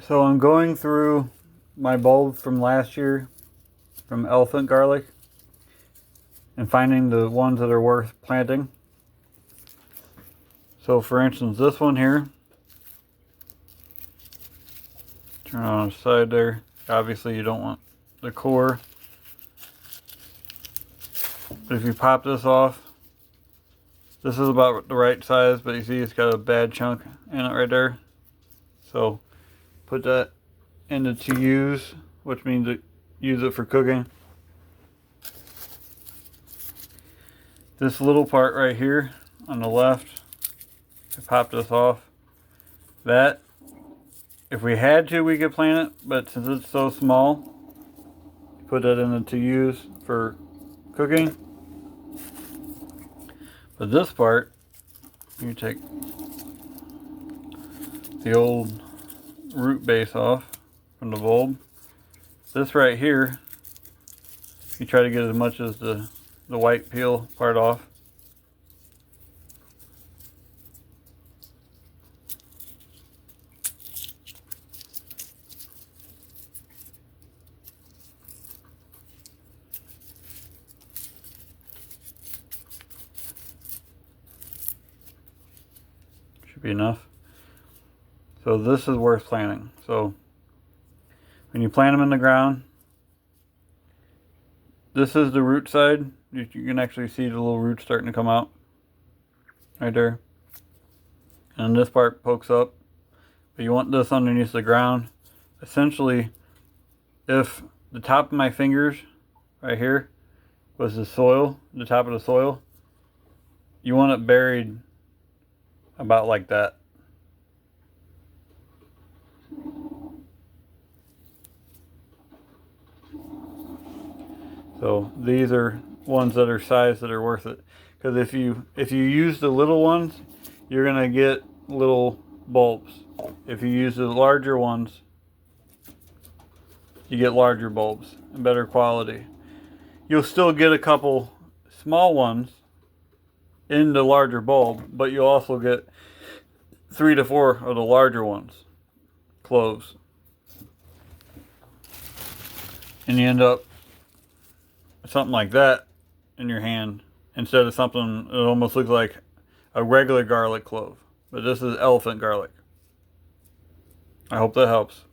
So I'm going through my bulbs from last year from elephant garlic and finding the ones that are worth planting. So for instance, this one here, turn on the side there. Obviously you don't want the core. But if you pop this off, this is about the right size, but you see it's got a bad chunk in it right there. So put that into to use, which means to use it for cooking. This little part right here on the left, I pop this off. That, if we had to, we could plant it, but since it's so small, put that in to use for cooking. But this part, you take the old root base off from the bulb. This right here, you try to get as much as the white peel part off. Should be enough. So this is worth planting. So when you plant them in the ground, this is the root side. You can actually see the little roots starting to come out right there. And this part pokes up. But you want this underneath the ground. Essentially, if the top of my fingers right here was the soil, the top of the soil, you want it buried about like that. So these are ones that are size that are worth it. Because if you use the little ones, you're gonna get little bulbs. If you use the larger ones, you get larger bulbs and better quality. You'll still get a couple small ones in the larger bulb, but you'll also get 3 to 4 of the larger ones, cloves. And you end up with something like that in your hand instead of something that almost looks like a regular garlic clove. But this is elephant garlic. I hope that helps.